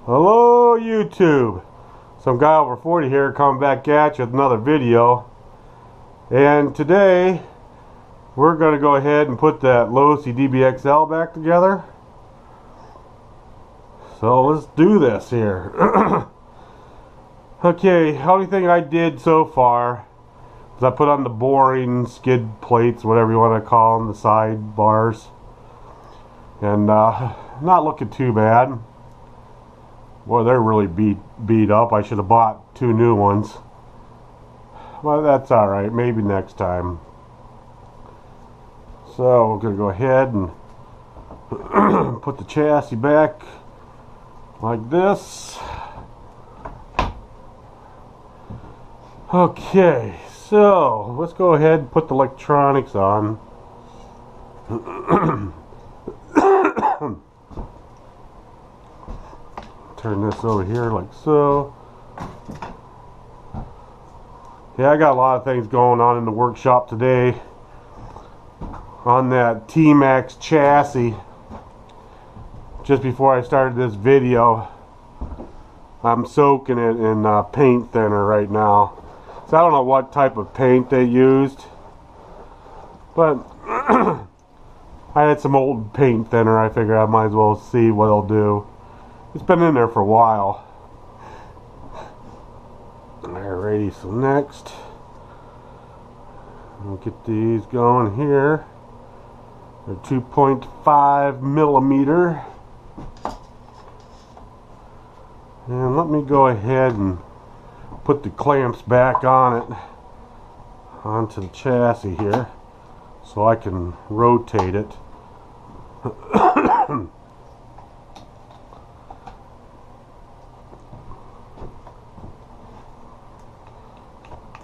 Hello YouTube, some guy over 40 here coming back at you with another video, and today we're going to go ahead and put that Losi DBXL back together. So let's do this here. Okay, the only thing I did so far is I put on the boring skid plates, whatever you want to call them, the side bars, and not looking too bad. Boy, they're really beat up. I should have bought 2 new ones. Well, that's alright. Maybe next time. So, we're going to go ahead and put the chassis back like this. Okay, so let's go ahead and put the electronics on. Turn this over here like so. Yeah, I got a lot of things going on in the workshop today on that T-Max chassis. Just before I started this video, I'm soaking it in paint thinner right now. So I don't know what type of paint they used, but I had some old paint thinner. I figured I might as well see what it'll do. It's been in there for a while. Alrighty, so next we'll get these going here. They're 2.5 millimeter. And let me go ahead and put the clamps back on it, onto the chassis here, so I can rotate it.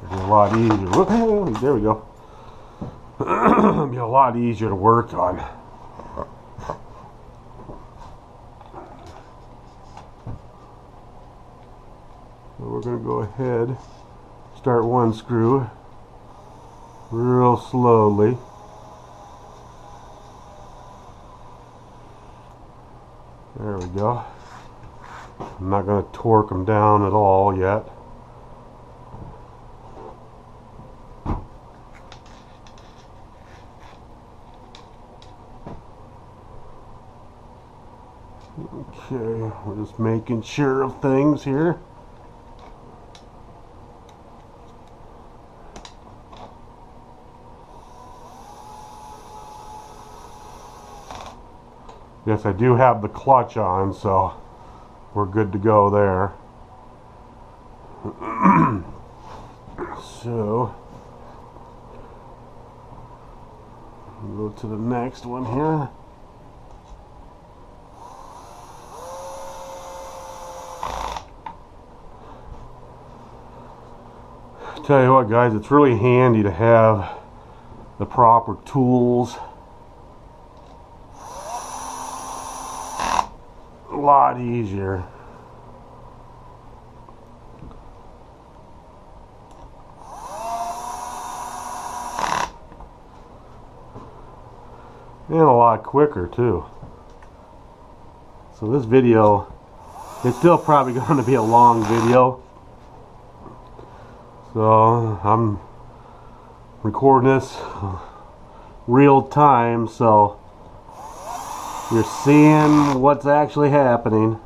A lot easier. There we go. It'll be a lot easier to work on. So we're going to go ahead, start one screw real slowly. There we go. I'm not going to torque them down at all yet. Okay, we're just making sure of things here. Yes, I do have the clutch on, so we're good to go there. So, we'll go to the next one here. Tell you what, guys, it's really handy to have the proper tools. A lot easier. And a lot quicker too. So this video, it's still probably going to be a long video. So I'm recording this real time, so you're seeing what's actually happening.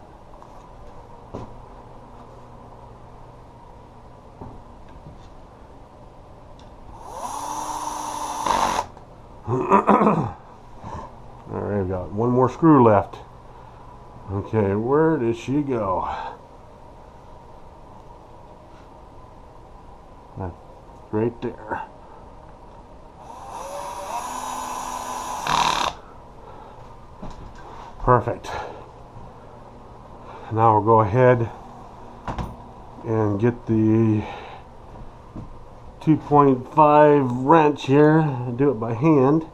Alright, I've got one more screw left. Okay, where did she go? Right there. Perfect. Now we'll go ahead and get the 2.5 wrench here and do it by hand.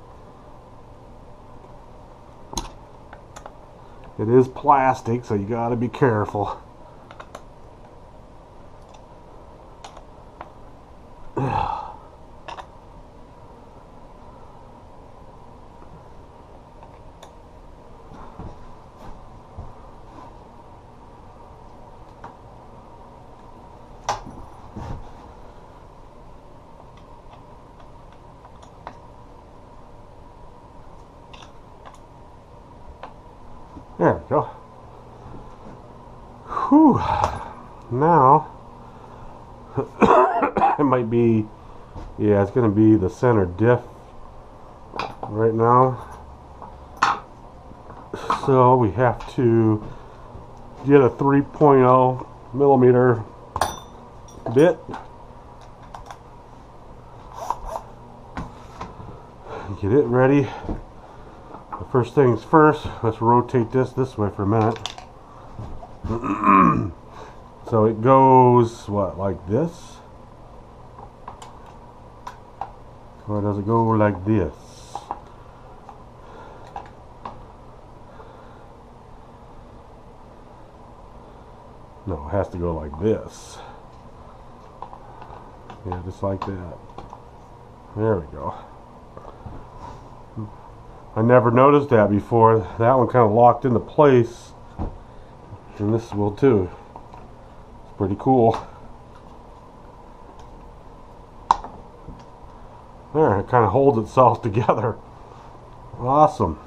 It is plastic, so you got to be careful. There we go. Whew. Now, it might be, yeah, it's going to be the center diff right now. So we have to get a 3.0 millimeter bit. Get it ready. But first things first, let's rotate this way for a minute. So it goes, what, like this? Or does it go like this? No, it has to go like this. Yeah, just like that. There we go. I never noticed that before. That one kind of locked into place. And this will too. It's pretty cool. There, it kind of holds itself together. Awesome.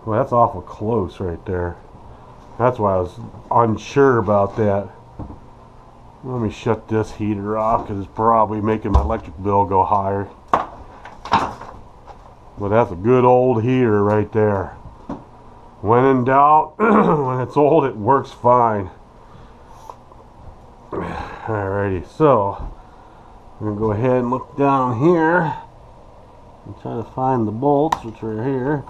Well, that's awful close right there. That's why I was unsure about that. Let me shut this heater off because it's probably making my electric bill go higher. But that's a good old heater right there. When in doubt, when it's old, it works fine. Alrighty, so I'm going to go ahead and look down here and try to find the bolts, which are here.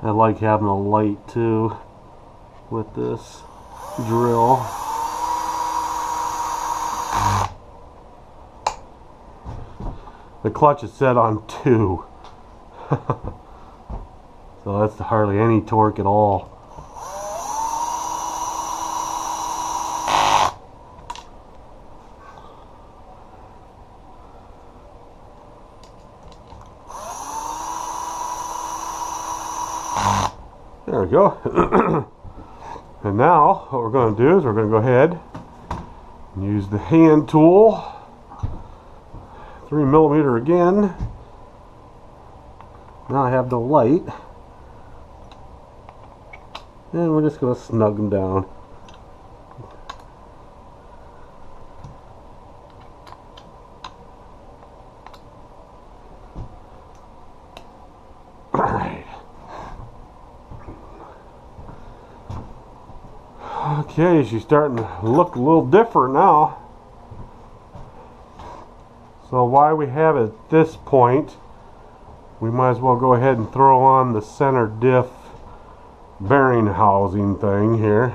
I like having a light too with this drill. The clutch is set on 2. So that's hardly any torque at all. There we go. And now what we're going to do is we're going to go ahead and use the hand tool. 3mm again. Now I have the light. And we're just going to snug them down. Alright. Okay, she's starting to look a little different now. So while we have it at this point, we might as well go ahead and throw on the center diff bearing housing thing here.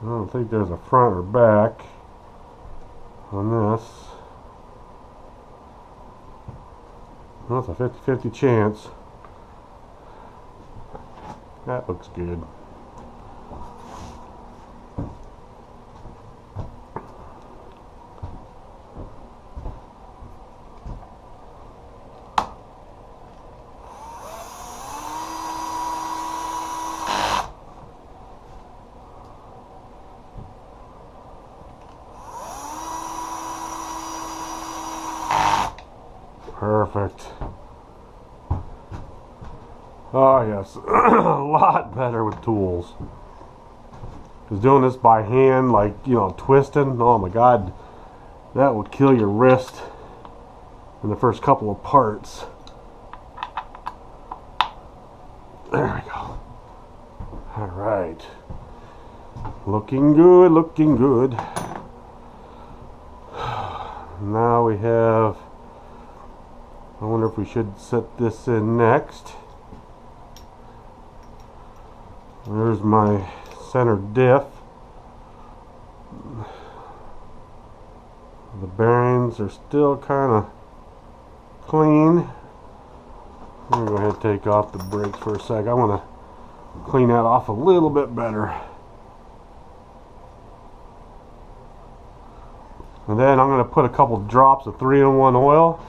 I don't think there's a front or back on this. Well, it's a 50-50 chance. That looks good. Perfect. Oh yes, a lot better with tools. Because doing this by hand, like, you know, twisting, oh my god, that would kill your wrist in the first couple of parts. There we go. Alright. Looking good, looking good. Now we have, I wonder if we should set this in next. There's my center diff. The bearings are still kind of clean. I'm going to go ahead and take off the brakes for a sec. I want to clean that off a little bit better. And then I'm going to put a couple drops of 3-in-1 oil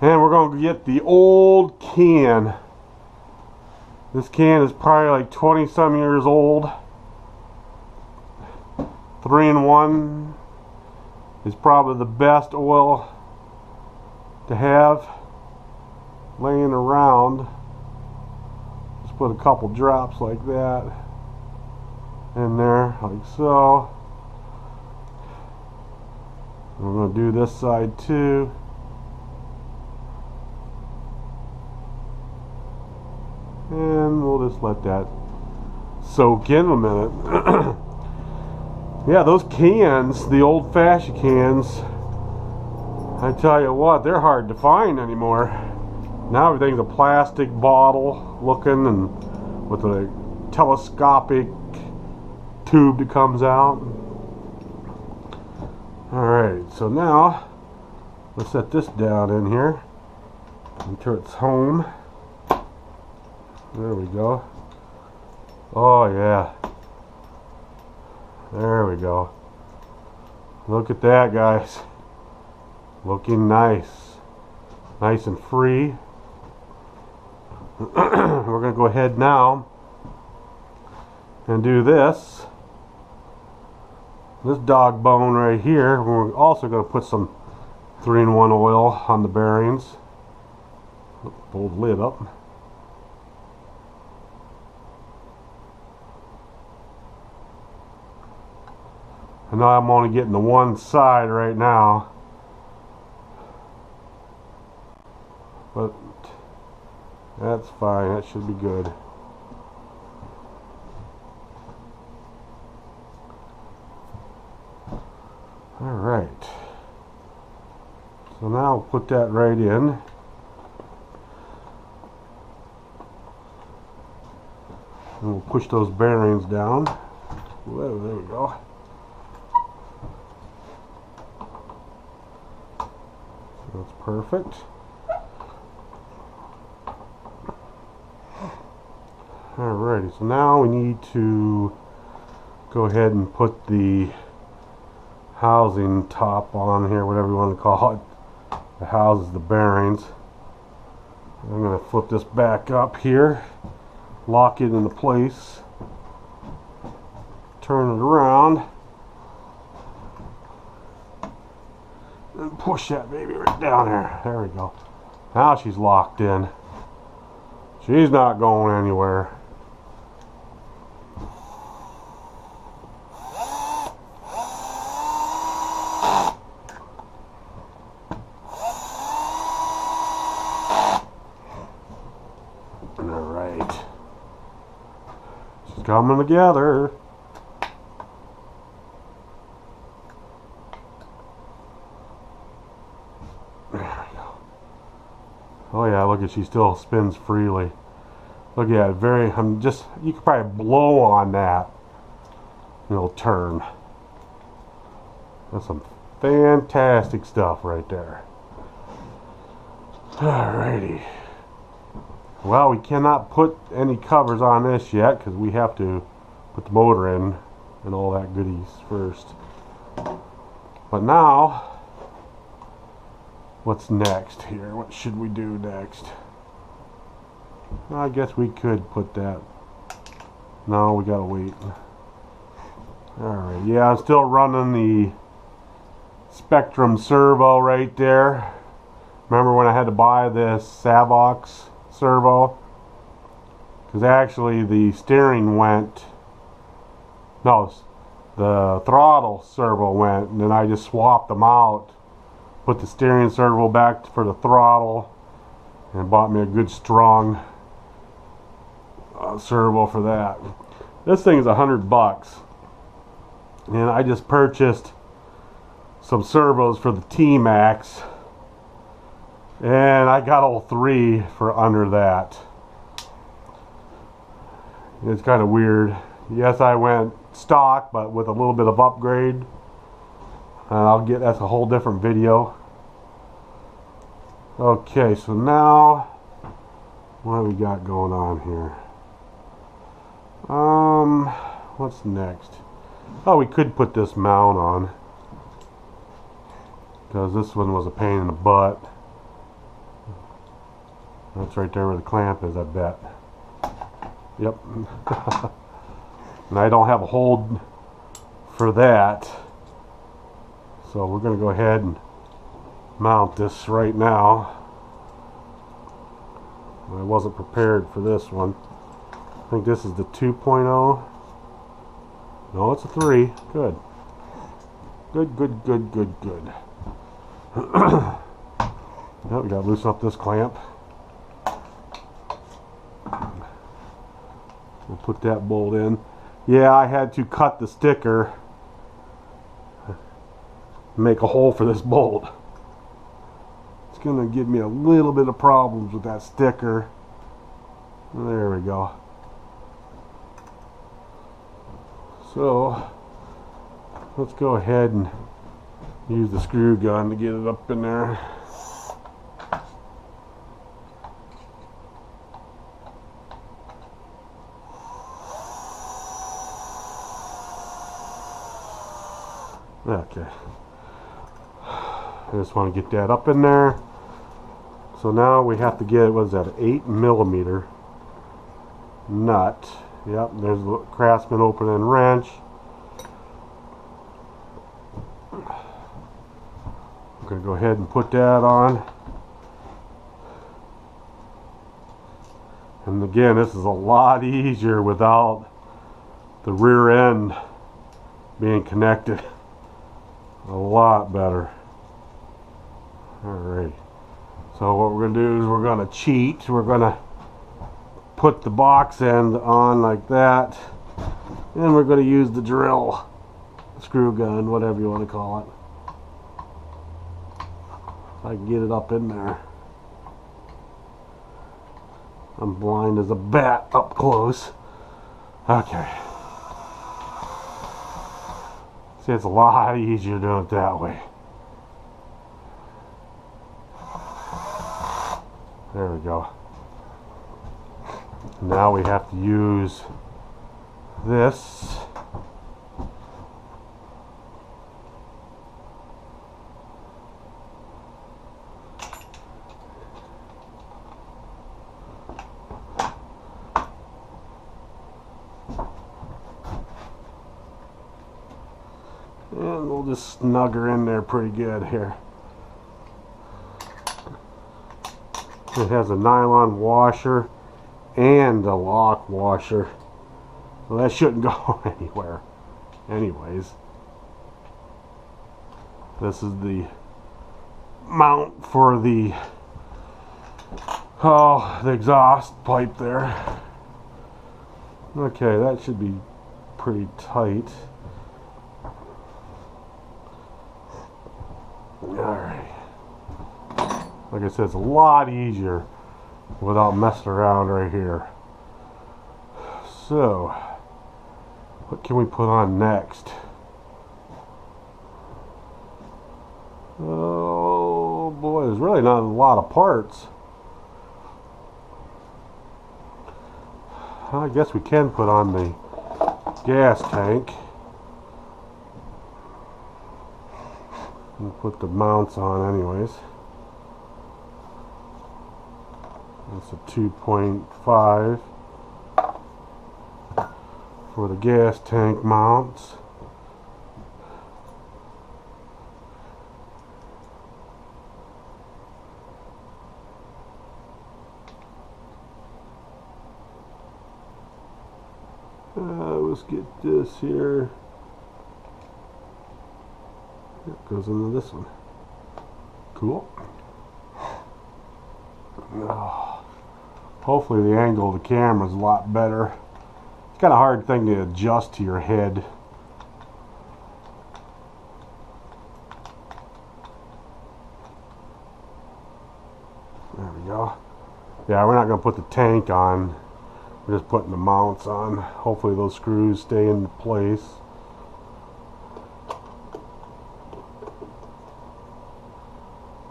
And we're going to get the old can. This can is probably like 20 some years old. 3-in-1 is probably the best oil to have laying around. Just put a couple drops like that in there, like so. We're going to do this side too. And we'll just let that soak in a minute. Yeah, those cans, the old-fashioned cans, I tell you what, they're hard to find anymore. Now everything's a plastic bottle looking and with a telescopic tube that comes out. Alright, so now let's set this down in here until it's home. There we go. Oh yeah. There we go. Look at that, guys. Looking nice. Nice and free. We're going to go ahead now and do this. This dog bone right here. We're also going to put some 3-in-1 oil on the bearings. Pull the lid up. And now I'm only getting the one side right now. But that's fine. That should be good. Alright. So now I'll put that right in. And we'll push those bearings down. Whoa, there we go. That's perfect. Alrighty, so now we need to go ahead and put the housing top on here, whatever you want to call it. It houses the bearings. I'm going to flip this back up here, lock it into place, turn it around, and push that baby right down there. There we go. Now she's locked in. She's not going anywhere. Alright. She's coming together. Oh yeah, look at, she still spins freely. Look at it, you could probably blow on that and it'll turn. That's some fantastic stuff right there. Alrighty. Well, we cannot put any covers on this yet because we have to put the motor in and all that goodies first. But now, what's next here? What should we do next? I guess we could put that. No, we gotta wait. Alright, yeah, I'm still running the Spectrum servo right there. Remember when I had to buy this Savox servo? Because actually the steering went, no, the throttle servo went, and then I just swapped them out. Put the steering servo back for the throttle and bought me a good strong servo for that. This thing is $100 and I just purchased some servos for the T-Max and I got all three for under that. It's kind of weird. Yes, I went stock but with a little bit of upgrade. That's a whole different video. Okay, so now what do we got going on here? What's next? Oh, we could put this mount on because this one was a pain in the butt. That's right there where the clamp is, I bet. Yep. And I don't have a hold for that. So we're going to go ahead and mount this right now. I wasn't prepared for this one. I think this is the 2.0. No, it's a 3. Good. Good, good, good, good, good. Now we gotta loosen up this clamp. We'll put that bolt in. Yeah, I had to cut the sticker, make a hole for this bolt. It's gonna give me a little bit of problems with that sticker. There we go. So let's go ahead and use the screw gun to get it up in there. Okay. I just want to get that up in there. So now we have to get, what is that, an 8mm nut. Yep, there's the Craftsman open end wrench. I'm going to go ahead and put that on. And again, this is a lot easier without the rear end being connected. A lot better. Alright. So what we're going to do is we're going to cheat. We're going to put the box end on like that. And we're going to use the drill, screw gun, whatever you want to call it. If I can get it up in there. I'm blind as a bat up close. Okay. See, it's a lot easier doing it that way. There we go. Now we have to use this. And we'll just snug her in there pretty good here. It has a nylon washer and a lock washer. So that shouldn't go anywhere. Anyways. This is the mount for the exhaust pipe there. Okay, that should be pretty tight. Alright. Like I said, it's a lot easier without messing around right here. So, what can we put on next? Oh boy, there's really not a lot of parts. I guess we can put on the gas tank. We'll put the mounts on anyways. That's a 2.5 for the gas tank mounts. Let's get this here. It goes into this one. Cool. Hopefully the angle of the camera is a lot better. It's kind of a hard thing to adjust to your head. There we go. Yeah, we're not going to put the tank on. We're just putting the mounts on. Hopefully those screws stay in place.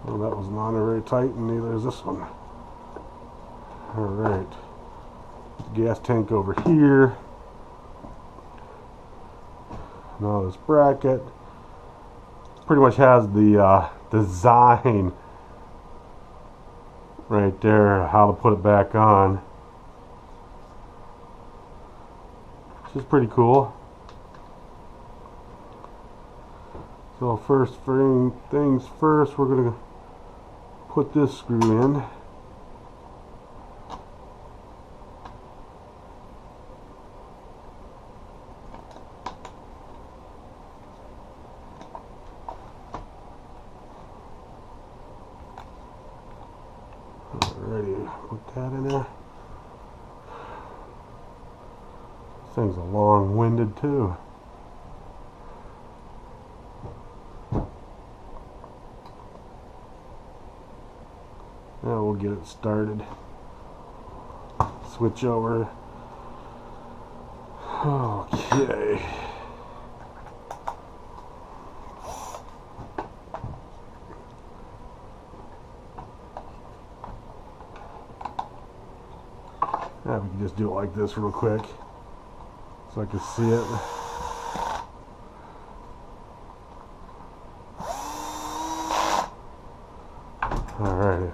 Well, that was not very tight, and neither is this one. Alright. Gas tank over here. Now this bracket pretty much has the design right there how to put it back on, which is pretty cool. So first things first, we're going to put this screw in. Alrighty, put that in there. This thing's a long-winded too. Now we'll get it started. Switch over. Okay. Now we can just do it like this real quick so I can see it. Alright.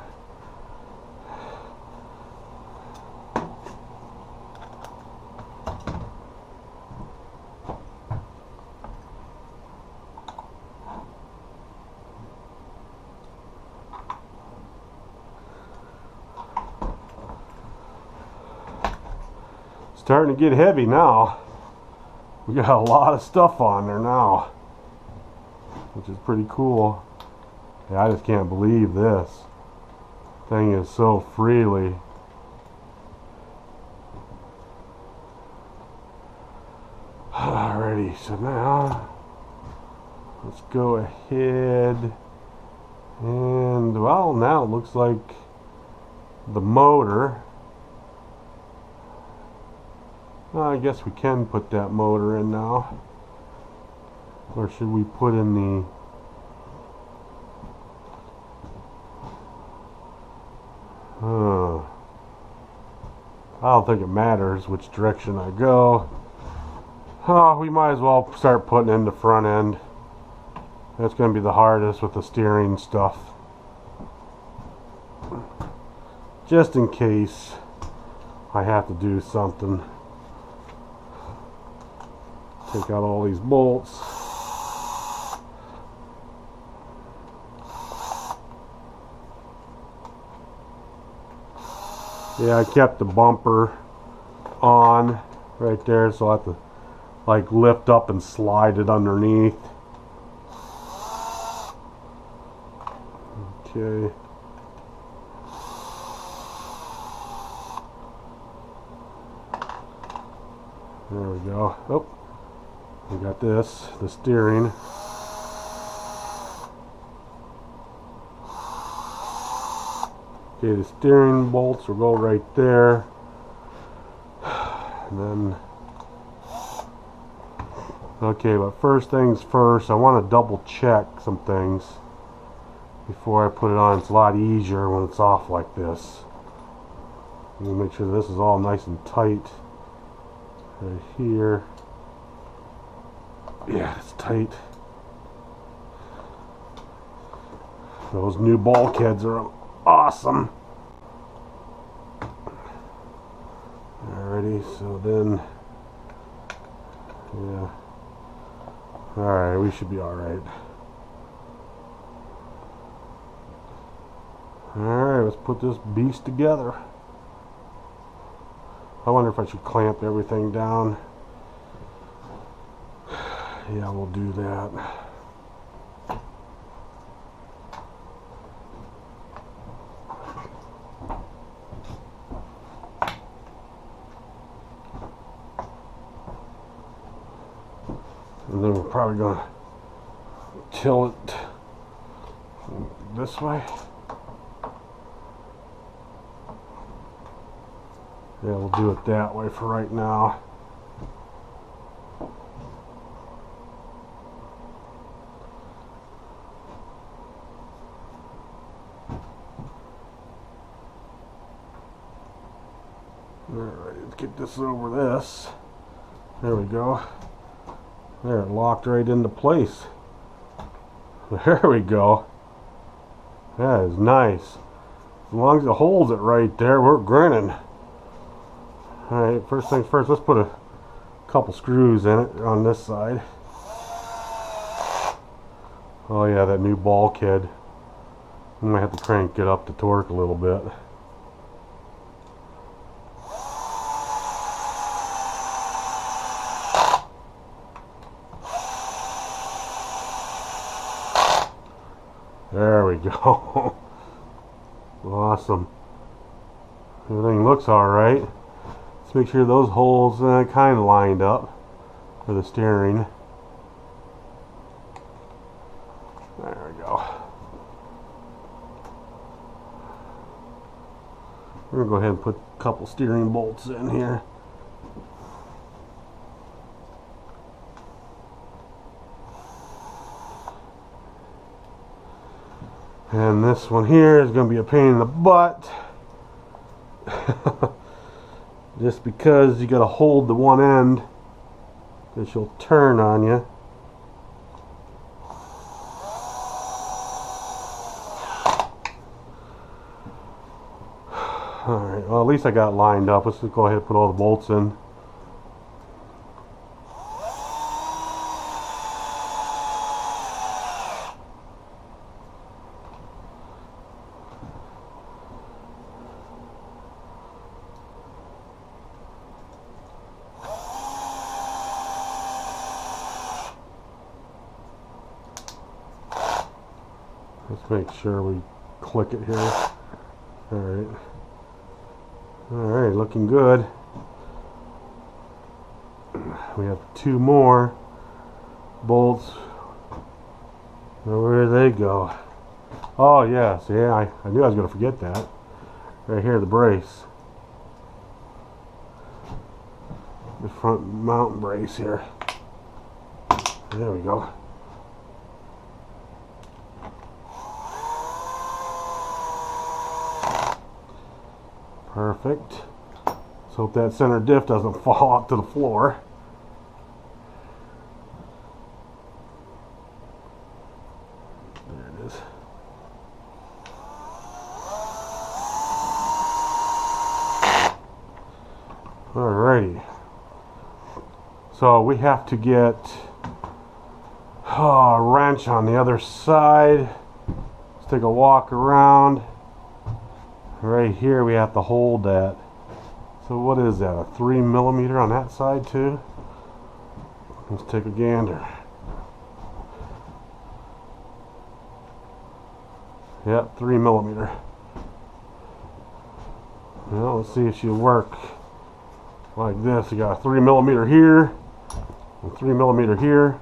Starting to get heavy now. We got a lot of stuff on there now, which is pretty cool. Yeah, I just can't believe this thing is so freely. Alrighty, so now let's go ahead and, well, now it looks like the motor. I guess we can put that motor in now. Or should we put in the... I don't think it matters which direction I go. We might as well start putting in the front end. That's going to be the hardest with the steering stuff. Just in case I have to do something. Take out all these bolts. Yeah, I kept the bumper on right there, so I have to like lift up and slide it underneath. Okay. There we go. Oh. We got this, the steering. Okay, the steering bolts will go right there. And then, okay, but first things first, I want to double check some things before I put it on. It's a lot easier when it's off like this. Let me make sure this is all nice and tight right here. Yeah, it's tight. Those new bulkheads are awesome. Alrighty, so then, yeah. Alright, we should be alright. Alright, let's put this beast together. I wonder if I should clamp everything down. Yeah, we'll do that. And then we're probably going to tilt it this way. Yeah, we'll do it that way for right now. Alright, let's get this over this. There we go. There, it locked right into place. There we go. That is nice. long as it holds it right there, we're grinning. Alright, first things first, let's put a couple screws in it on this side. Oh yeah, that new bulkhead. I might have to crank it up the torque a little bit. There we go. Awesome. Everything looks alright. Let's make sure those holes kind of lined up for the steering. There we go. We're going to go ahead and put a couple steering bolts in here. And this one here is going to be a pain in the butt. Just because you got to hold the one end, because she'll turn on you. Alright, well at least I got it lined up. Let's just go ahead and put all the bolts in. Let's make sure we click it here. Alright. Alright, looking good. We have two more bolts. Now where do they go? Oh yes, yeah, I knew I was going to forget that. Right here, the brace. The front mount brace here. There we go. Perfect. Let's hope that center diff doesn't fall out to the floor. There it is. Alrighty. So we have to get a wrench on the other side. Let's take a walk around. Right here we have to hold that. So what is that, a 3mm on that side too? Let's take a gander. Yep, 3mm. Well, let's see if she'll work like this. You got a 3mm here, and 3mm here.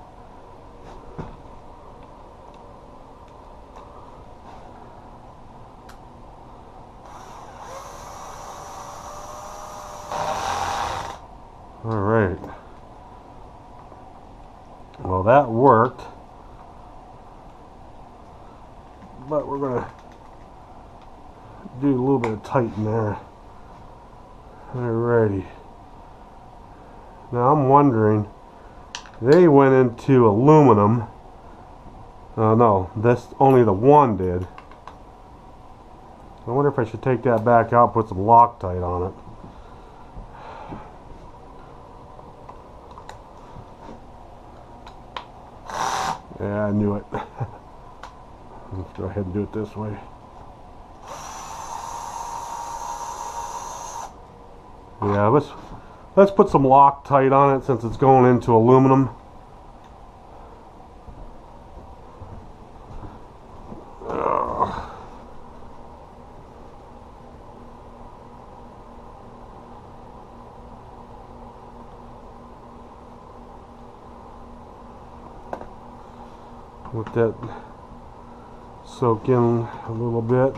Alright. Well, that worked. But we're going to do a little bit of tighten there. Alrighty. Now I'm wondering, they went into aluminum. No, this only the one did. I wonder if I should take that back out, put some Loctite on it. Yeah, I knew it. Let's go ahead and do it this way. Yeah, let's put some Loctite on it since it's going into aluminum. Let that soak in a little bit.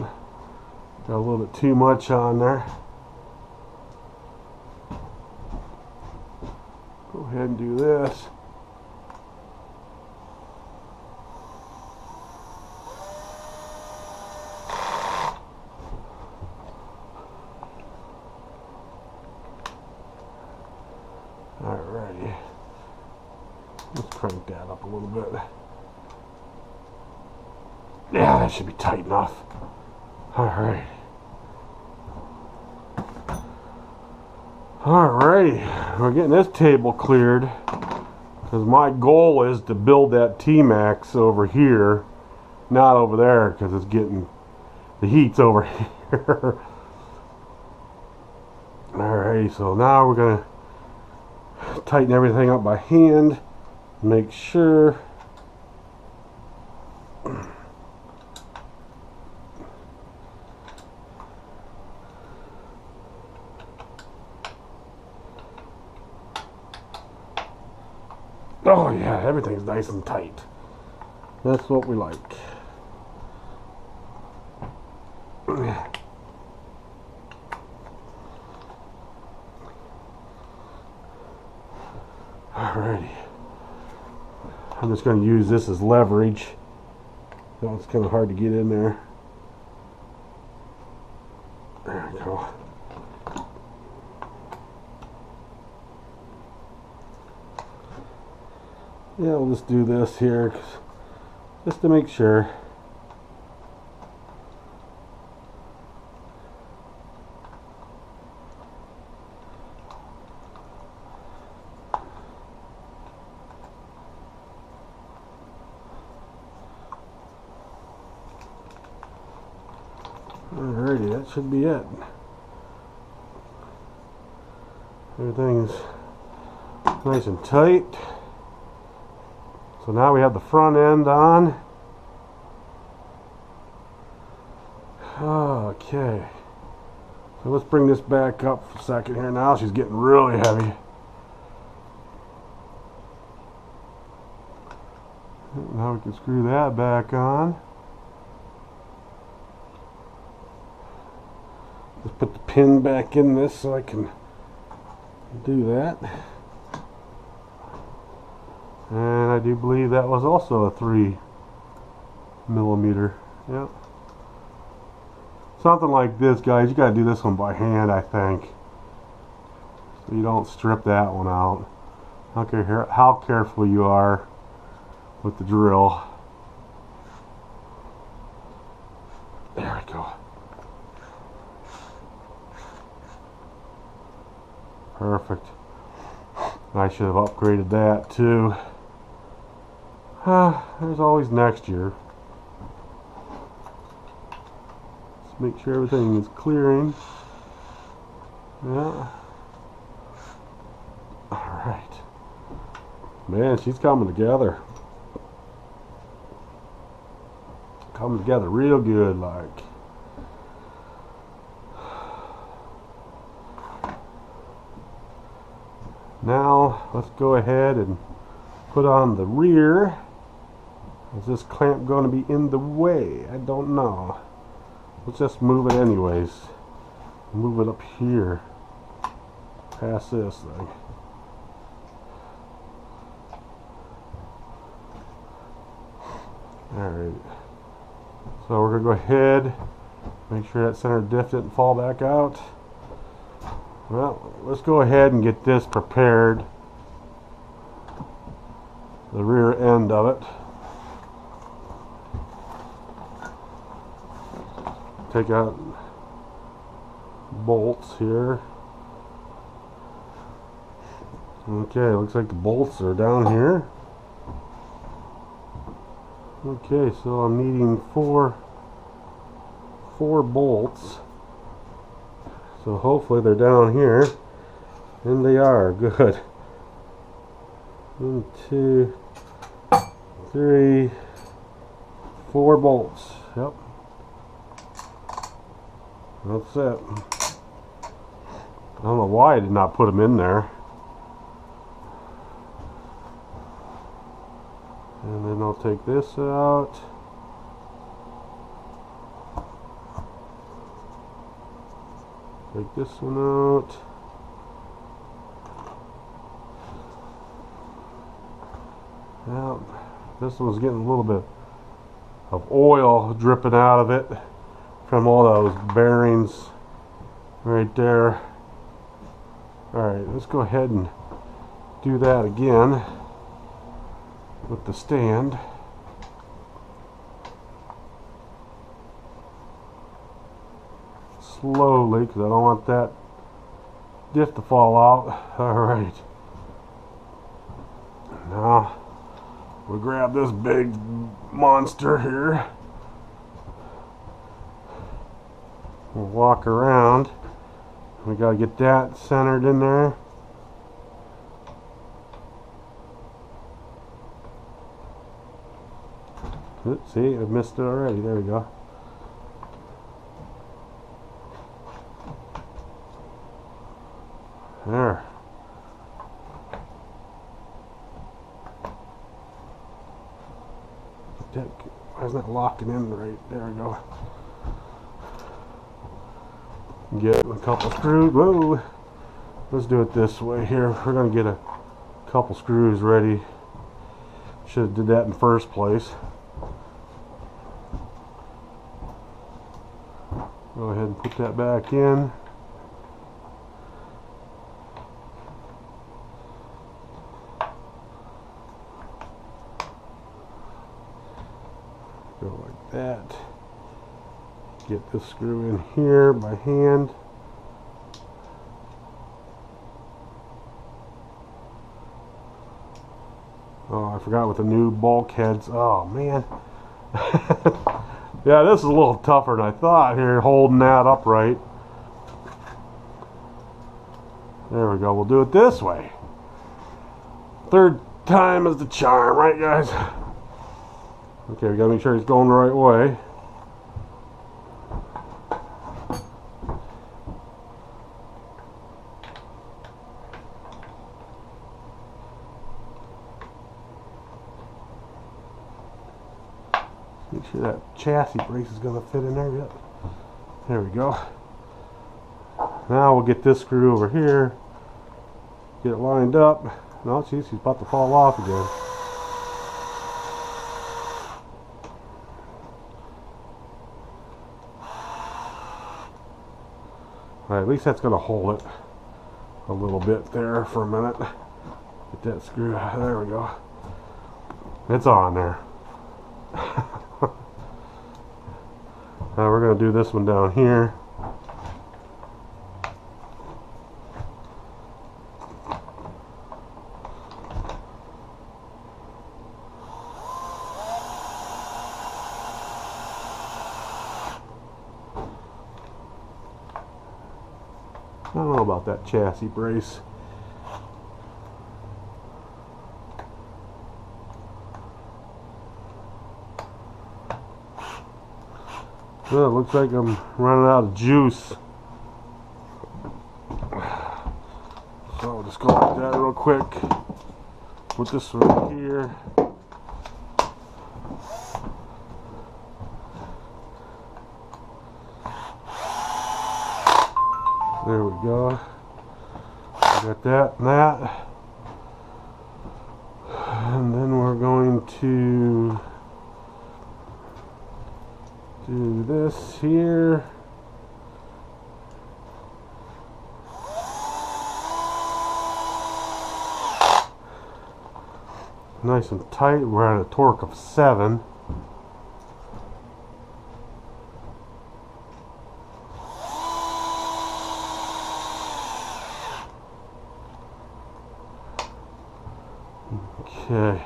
Got a little bit too much on there. Go ahead and do this. Alrighty. Let's crank that up a little bit. Yeah, that should be tight enough. Alright. Alrighty, we're getting this table cleared because my goal is to build that T-Max over here, not over there, because it's getting, the heat's over here. Alrighty, so now we're going to tighten everything up by hand, make sure. Oh yeah, everything's nice and tight. That's what we like. Alrighty. I'm just going to use this as leverage. Oh, it's kind of hard to get in there. There we go. Yeah, we'll just do this here just to make sure. Alrighty, that should be it. Everything's nice and tight. So now we have the front end on. Okay. So let's bring this back up for a second here. Now she's getting really heavy. Now we can screw that back on. Let's put the pin back in this so I can do that. And I do believe that was also a 3mm. Yep. Something like this, guys. You gotta do this one by hand, I think. So you don't strip that one out. I don't care how careful you are with the drill. There we go. Perfect. I should have upgraded that too. There's always next year. Let's make sure everything is clearing. Yeah. Alright. Man, she's coming together. Coming together real good, like. Now, let's go ahead and put on the rear. Is this clamp going to be in the way? I don't know. Let's just move it anyways. Move it up here. Past this thing. Alright. So we're going to go ahead, make sure that center diff didn't fall back out. Well, let's go ahead and get this prepared. The rear end of it. Take out bolts here. Okay, looks like the bolts are down here. Okay, so I'm needing four bolts. So hopefully they're down here. And they are. Good. 1, 2, 3, 4 bolts. Yep. That's it. I don't know why I did not put them in there. And then I'll take this out. Take this one out. Now, this one's getting a little bit of oil dripping out of it from all those bearings right there. Alright, let's go ahead and do that again with the stand. Slowly, because I don't want that diff to fall out. Alright. Now we'll grab this big monster here. We'll walk around. We gotta get that centered in there. Oops, see, I missed it already. There we go. There. Why isn't that locking in right? There we go. Get a couple screws. Whoa! Let's do it this way here. We're going to get a couple screws ready. Should have did that in the first place. Go ahead and put that back in. Go like that. Get this screw in here by hand. Oh, I forgot with the new bulkheads. Oh man. Yeah, this is a little tougher than I thought here, holding that upright. There we go. We'll do it this way. Third time is the charm, right guys? Okay, we gotta make sure he's going the right way. Make sure that chassis brace is going to fit in there. Yep. There we go. Now we'll get this screw over here. Get it lined up. No, geez, he's about to fall off again. Alright, at least that's going to hold it a little bit there for a minute. Get that screw. There we go. It's on there. Now we're going to do this one down here. I don't know about that chassis brace. Well, it looks like I'm running out of juice. So I'll just go like that real quick. Put this right here. There we go. Got that and that. And then we're going to do this here. Nice and tight. We're at a torque of 7. Okay.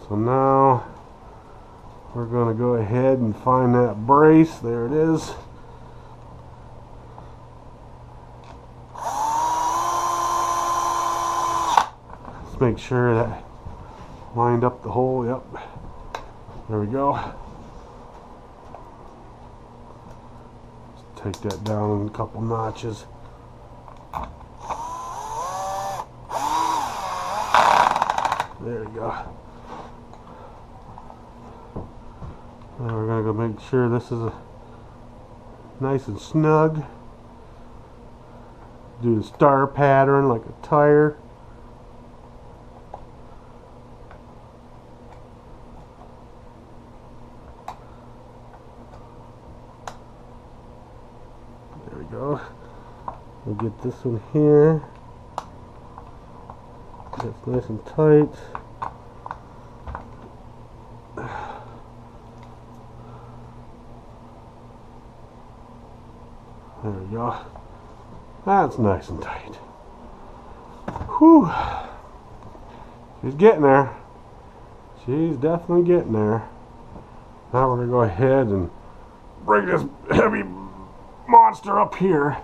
So now we're going to go ahead and find that brace. There it is. Let's make sure that lined up the hole. Yep. There we go. Let's take that down a couple notches. There we go. Now we're going to go make sure this is nice and snug. Do the star pattern like a tire. There we go. We'll get this one here. That's nice and tight. There we go. That's nice and tight. Whew. She's getting there. She's definitely getting there. Now we're going to go ahead and bring this heavy monster up here.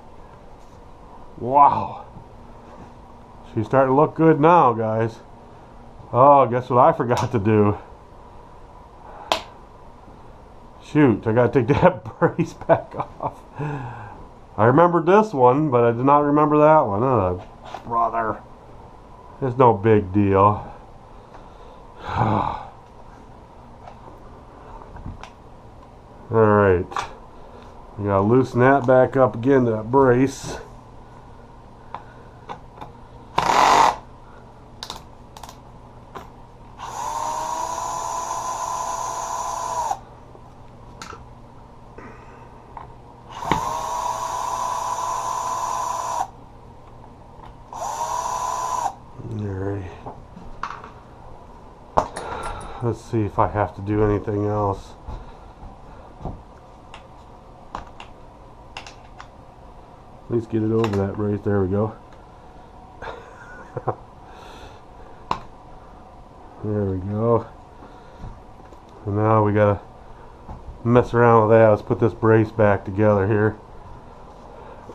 Wow. She's starting to look good now, guys. Oh, guess what I forgot to do? Shoot, I got to take that brace back off. I remembered this one, but I did not remember that one. Oh, brother. It's no big deal. Alright. We gotta loosen that back up again, that brace. Let's see if I have to do anything else. At least get it over that brace. There we go. There we go. And now we gotta mess around with that. Let's put this brace back together here.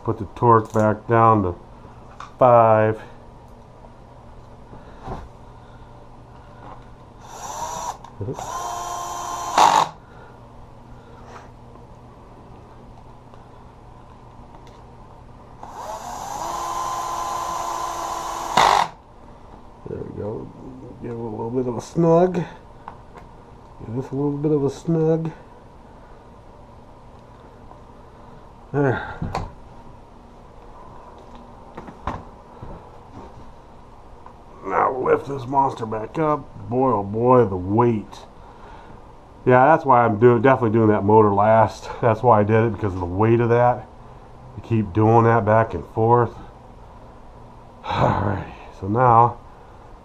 Put the torque back down to 5. There we go. Give it a little bit of a snug. Give this a little bit of a snug. There. Now we'll lift this monster back up. Boy, oh boy, the weight. Yeah, that's why I'm definitely doing that motor last. That's why I did it, because of the weight of that. You keep doing that back and forth. Alright, so now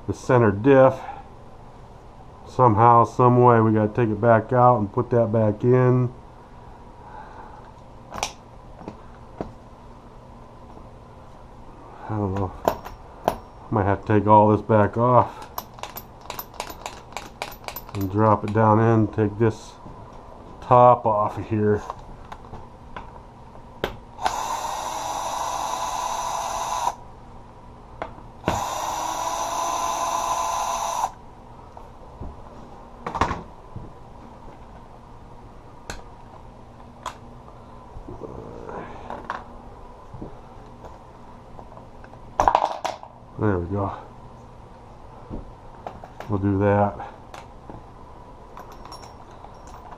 the center diff, somehow, some way, we got to take it back out and put that back in. I don't know. Might have to take all this back off and drop it down in. Take this top off of here. There we go. We'll do that.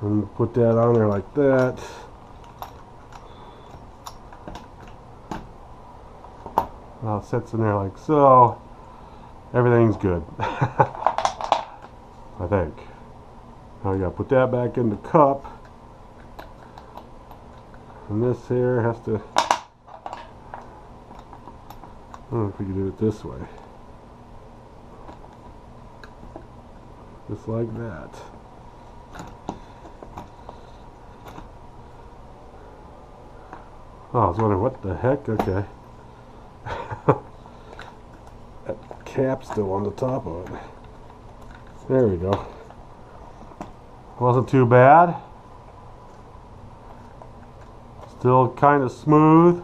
And put that on there like that. Now it sits in there like so. Everything's good. I think. Now we gotta put that back in the cup. And this here has to, I don't know if we can do it this way. Just like that. Oh, I was wondering what the heck, okay. That cap's still on the top of it. There we go. Wasn't too bad. Still kind of smooth.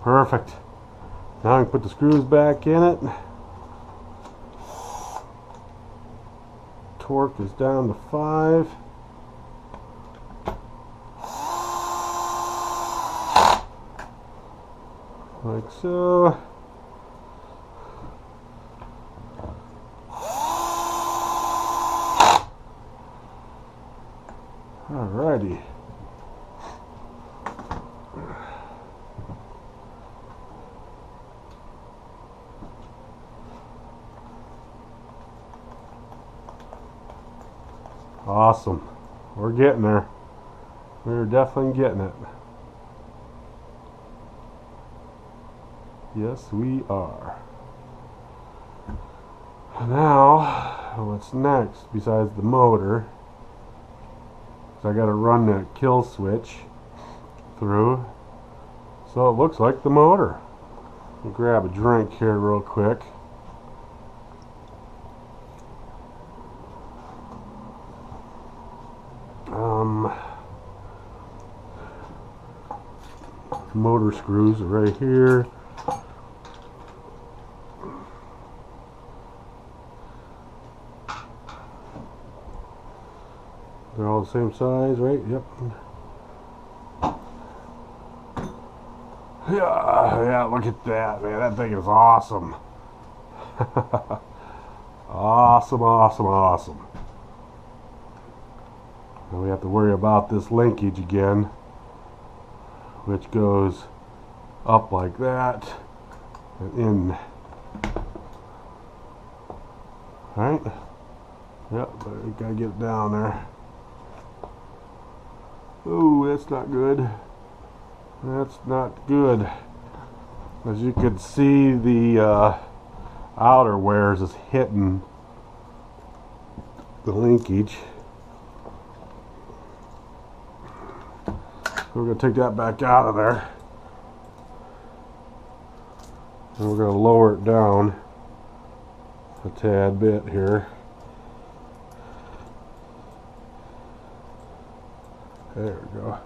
Perfect. Now I can put the screws back in it. Torque is down to 5. Like so. Alrighty. Awesome. We're getting there. We're definitely getting it. Yes, we are. Now, what's next besides the motor? So I got to run that kill switch. through. So it looks like the motor. I'll grab a drink here real quick. Motor screws are right here. They're all the same size, right? Yep. Yeah, look at that, man. That thing is awesome. Awesome, awesome, awesome. Now we have to worry about this linkage again, which goes up like that and in. Alright? Yep, but we gotta get it down there. Oh, that's not good. That's not good. As you can see, the outer wears is hitting the linkage. So we're going to take that back out of there. And we're going to lower it down a tad bit here. There we go.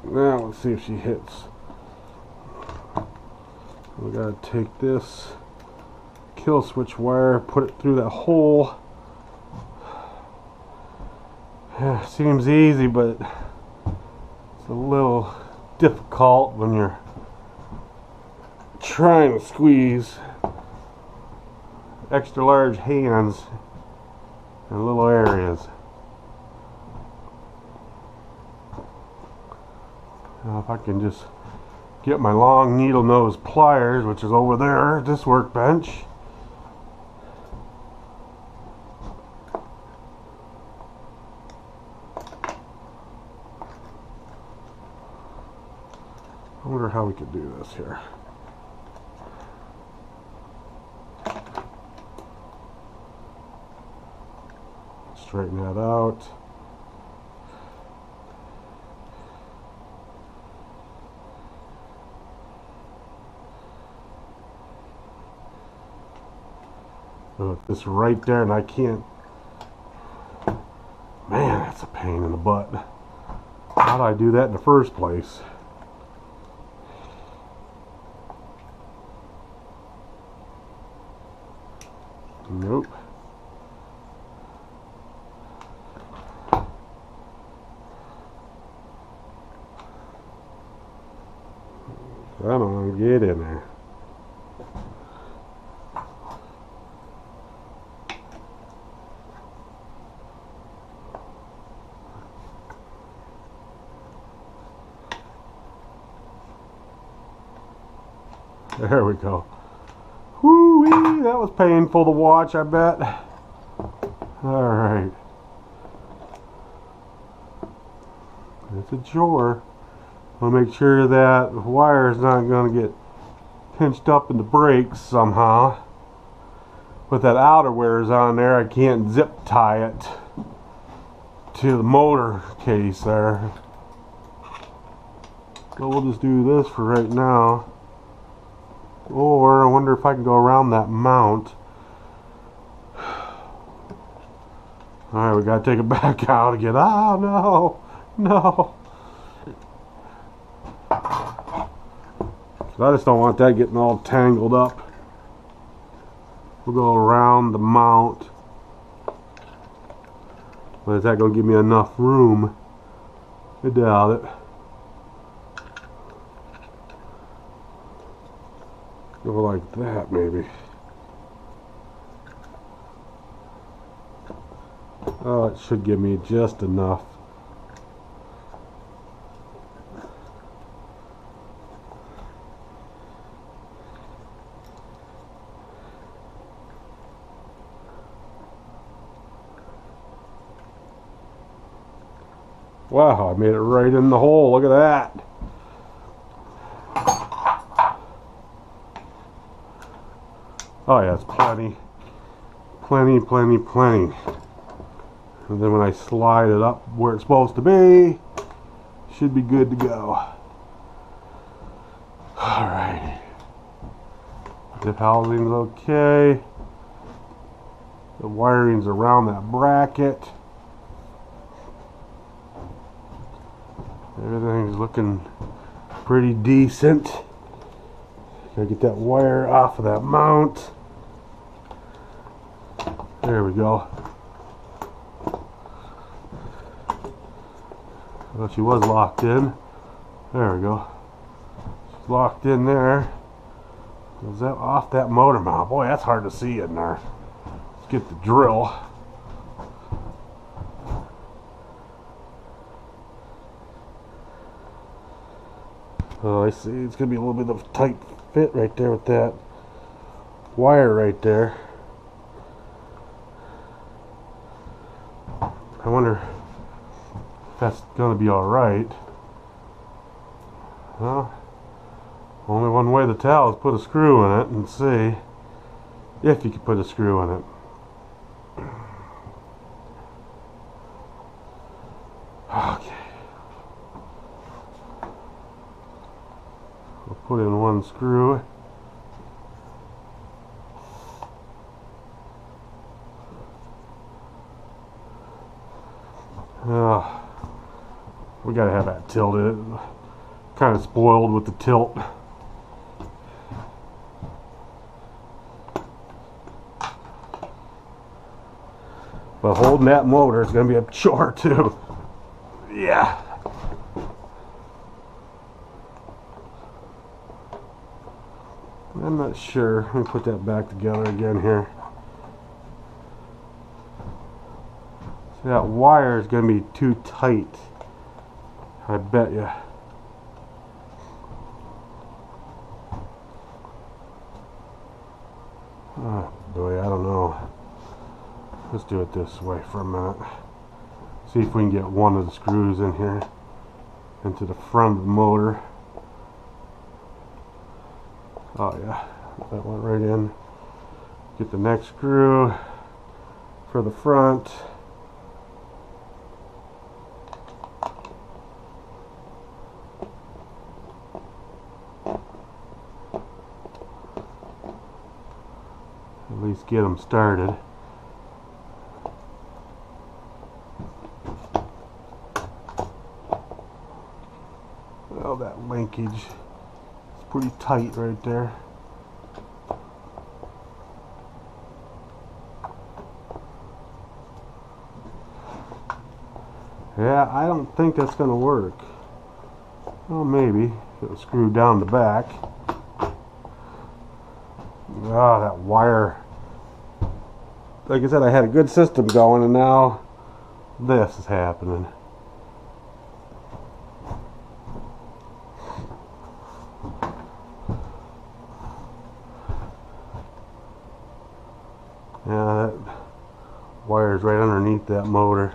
Now let's see if she hits. We gotta take this kill switch wire, put it through that hole. Seems easy, but it's a little difficult when you're trying to squeeze extra large hands in little areas. Now if I can just get my long needle nose pliers, which is over there at this workbench. I wonder how we could do this here. Straighten that out. This right there, and I can't. Man, that's a pain in the butt. How did I do that in the first place? Nope. Come on, get in there. There we go. Whoo-wee, that was painful to watch, I bet. Alright. It's a chore. I'll make sure that the wire is not going to get pinched up in the brakes somehow. With that outer wires on there, I can't zip tie it to the motor case there. So we'll just do this for right now. Or I wonder if I can go around that mount. Alright, we gotta take it back out again. Oh no! No! I just don't want that getting all tangled up. We'll go around the mount. But is that gonna give me enough room? I doubt it. Go like that, maybe. Oh, it should give me just enough. Wow, I made it right in the hole. Look at that. Oh yeah, it's Plenty. And then when I slide it up where it's supposed to be, should be good to go. Alright. Zip housing's okay. The wiring's around that bracket. Everything's looking pretty decent. Gotta get that wire off of that mount. There we go. Well, she was locked in. There we go. She's locked in there. Is that off that motor mount? Boy, that's hard to see in there. Let's get the drill. Oh, I see. It's going to be a little bit of a tight fit right there with that wire right there. I wonder if that's going to be alright. Well, only one way to tell is put a screw in it and see if you can put a screw in it. Okay. We'll put in one screw. We gotta have that tilted. Kind of spoiled with the tilt. But holding that motor is gonna be a chore too. Yeah. I'm not sure. Let me put that back together again here. See, that wire is going to be too tight. I bet you. Oh boy, I don't know. Let's do it this way for a minute. See if we can get one of the screws in here into the front of the motor. Oh yeah, that went right in. Get the next screw for the front. At least get them started. Well, that linkage is pretty tight right there. Yeah, I don't think that's going to work. Well, maybe if it was screwed down the back. Ah, that wire. Like I said, I had a good system going, and now this is happening. Yeah, that wire's right underneath that motor.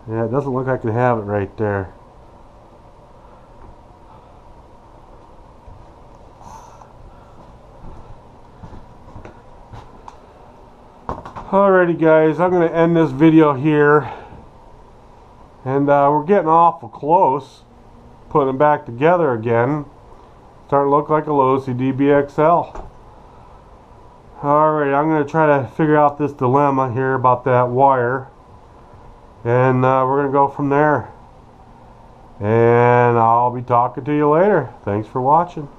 Yeah, it doesn't look like I have it right there. Alrighty guys, I'm going to end this video here. And we're getting awful close. Putting it back together again. Starting to look like a Losi DBXL. Alright, I'm going to try to figure out this dilemma here about that wire. And we're going to go from there. And I'll be talking to you later. Thanks for watching.